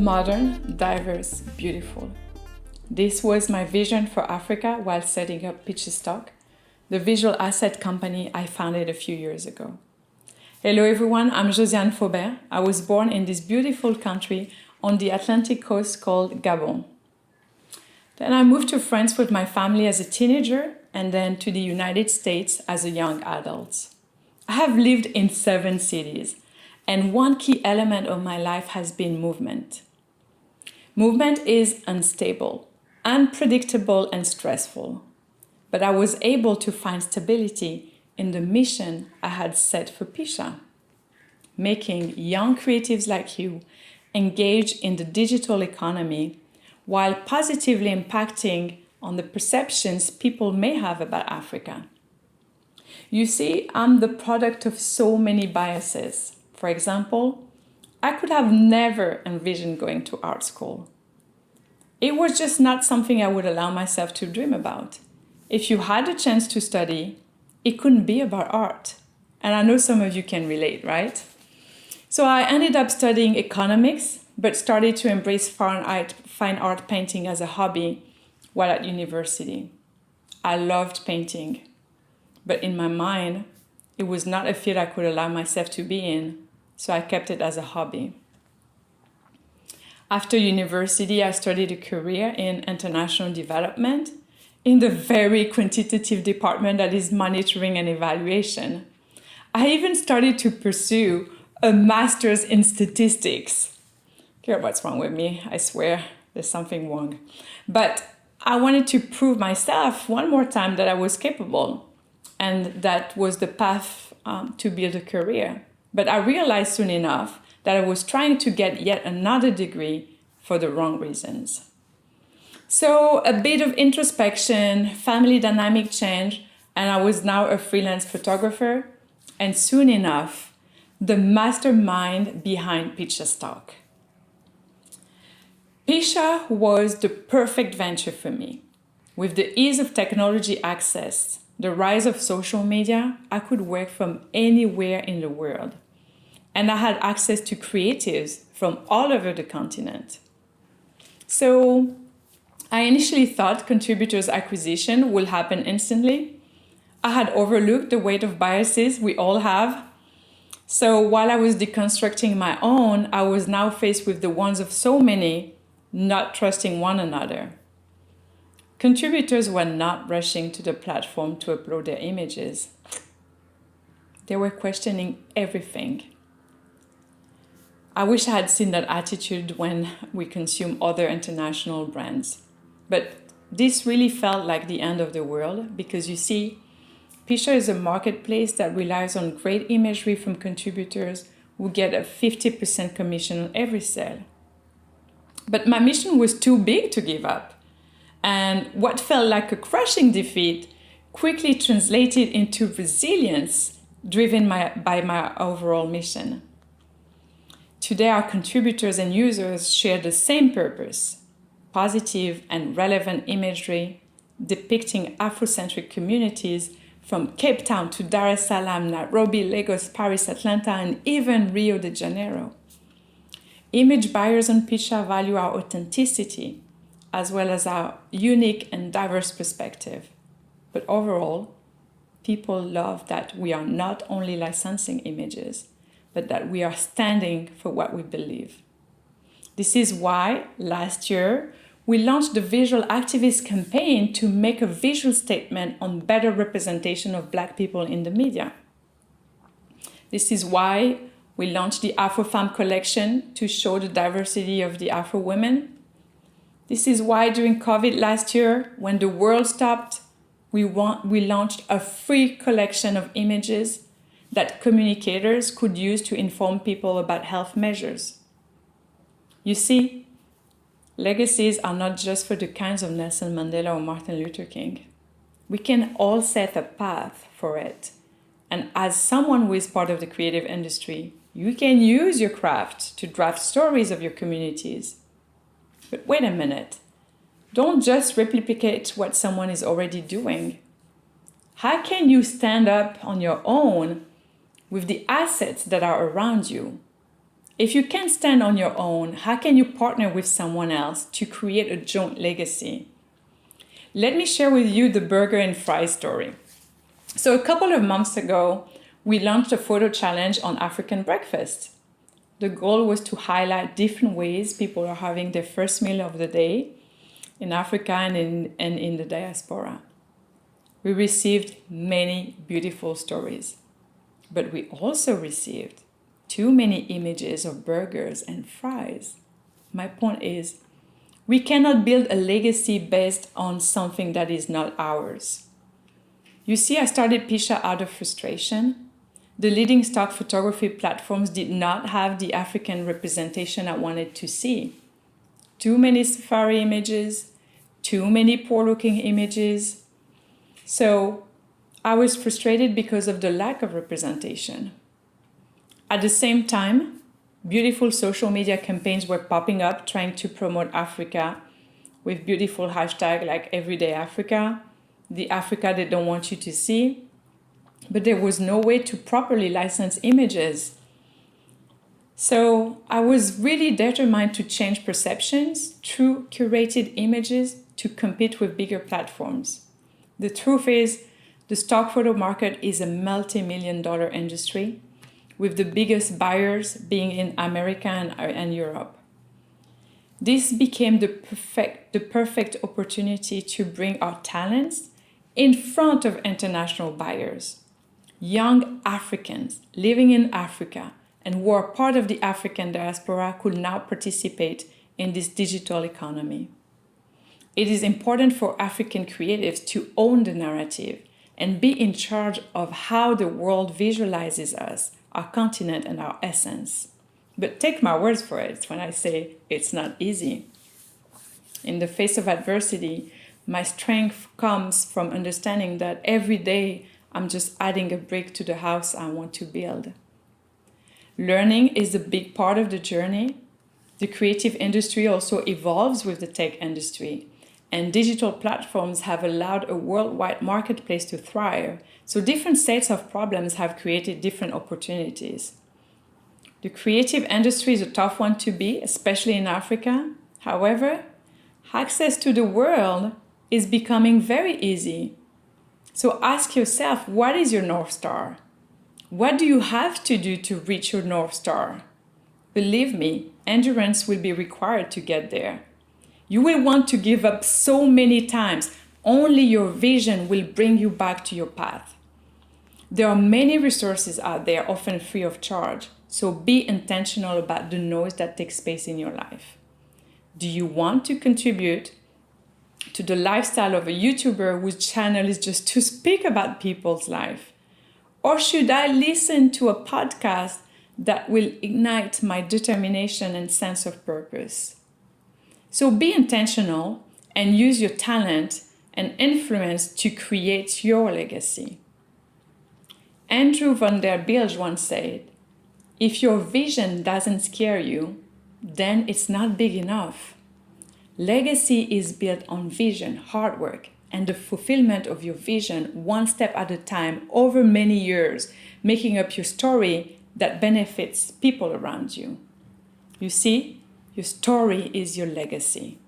modern, diverse, beautiful. This was my vision for Africa while setting up Pitchstock, the visual asset company I founded a few years ago. Hello everyone, I'm Josiane Faubert. I was born in this beautiful country on the Atlantic coast called Gabon. Then I moved to France with my family as a teenager and then to the United States as a young adult. I have lived in 7 cities, and one key element of my life has been movement. Movement is unstable, unpredictable, and stressful, but I was able to find stability in the mission I had set for Pisha, making young creatives like you engage in the digital economy while positively impacting on the perceptions people may have about Africa. You see, I'm the product of so many biases. For example, I could have never envisioned going to art school. It was just not something I would allow myself to dream about. If you had a chance to study, it couldn't be about art. And I know some of you can relate, right? So I ended up studying economics, but started to embrace fine art painting as a hobby while at university. I loved painting, but in my mind, it was not a field I could allow myself to be in, so I kept it as a hobby. After university, I studied a career in international development in the very quantitative department that is monitoring and evaluation. I even started to pursue a master's in statistics. Care what's wrong with me, I swear there's something wrong. But I wanted to prove myself one more time that I was capable, and that was the path to build a career. But I realized soon enough that I was trying to get yet another degree for the wrong reasons. So a bit of introspection, family dynamic change, and I was now a freelance photographer, and soon enough, the mastermind behind Pitchstock. Pisha was the perfect venture for me. With the ease of technology access, the rise of social media, I could work from anywhere in the world. And I had access to creatives from all over the continent. So I initially thought contributors acquisition will happen instantly. I had overlooked the weight of biases we all have. So while I was deconstructing my own, I was now faced with the ones of so many not trusting one another. Contributors were not rushing to the platform to upload their images. They were questioning everything. I wish I had seen that attitude when we consume other international brands. But this really felt like the end of the world because you see, Pisha is a marketplace that relies on great imagery from contributors who get a 50% commission on every sale. But my mission was too big to give up. And what felt like a crushing defeat quickly translated into resilience driven by my overall mission. Today, our contributors and users share the same purpose: positive and relevant imagery depicting Afrocentric communities from Cape Town to Dar es Salaam, Nairobi, Lagos, Paris, Atlanta, and even Rio de Janeiro. Image buyers on Pisha value our authenticity as well as our unique and diverse perspective. But overall, people love that we are not only licensing images, but that we are standing for what we believe. This is why last year we launched the Visual Activist campaign to make a visual statement on better representation of Black people in the media. This is why we launched the Afrofemme collection to show the diversity of the Afro women. This is why during COVID last year, when the world stopped, we launched a free collection of images that communicators could use to inform people about health measures. You see, legacies are not just for the kinds of Nelson Mandela or Martin Luther King. We can all set a path for it. And as someone who is part of the creative industry, you can use your craft to draft stories of your communities. But wait a minute. Don't just replicate what someone is already doing. How can you stand up on your own with the assets that are around you? If you can't stand on your own, how can you partner with someone else to create a joint legacy? Let me share with you the burger and fries story. So a couple of months ago, we launched a photo challenge on African breakfast. The goal was to highlight different ways people are having their first meal of the day in Africa and in the diaspora. We received many beautiful stories, but we also received too many images of burgers and fries. My point is, we cannot build a legacy based on something that is not ours. You see, I started Pisha out of frustration. The leading stock photography platforms did not have the African representation I wanted to see. Too many safari images, too many poor-looking images. So I was frustrated because of the lack of representation. At the same time, beautiful social media campaigns were popping up trying to promote Africa with beautiful hashtags like Everyday Africa, the Africa they don't want you to see. But there was no way to properly license images. So I was really determined to change perceptions through curated images to compete with bigger platforms. The truth is, the stock photo market is a multi-million-dollar industry, with the biggest buyers being in America and Europe. This became the perfect opportunity to bring our talents in front of international buyers. Young Africans living in Africa and who are part of the African diaspora could now participate in this digital economy. It is important for African creatives to own the narrative and be in charge of how the world visualizes us, our continent, and our essence. But take my words for it when I say it's not easy. In the face of adversity, my strength comes from understanding that every day I'm just adding a brick to the house I want to build. Learning is a big part of the journey. The creative industry also evolves with the tech industry, and digital platforms have allowed a worldwide marketplace to thrive. So different sets of problems have created different opportunities. The creative industry is a tough one to be, especially in Africa. However, access to the world is becoming very easy. So ask yourself, what is your North Star? What do you have to do to reach your North Star? Believe me, endurance will be required to get there. You will want to give up so many times. Only your vision will bring you back to your path. There are many resources out there, often free of charge. So be intentional about the noise that takes place in your life. Do you want to contribute to the lifestyle of a YouTuber whose channel is just to speak about people's life? Or should I listen to a podcast that will ignite my determination and sense of purpose? So be intentional and use your talent and influence to create your legacy. Andrew van der Bilge once said, "If your vision doesn't scare you, then it's not big enough." Legacy is built on vision, hard work, and the fulfillment of your vision one step at a time over many years, making up your story that benefits people around you. You see, your story is your legacy.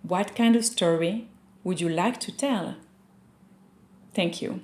What kind of story would you like to tell? Thank you.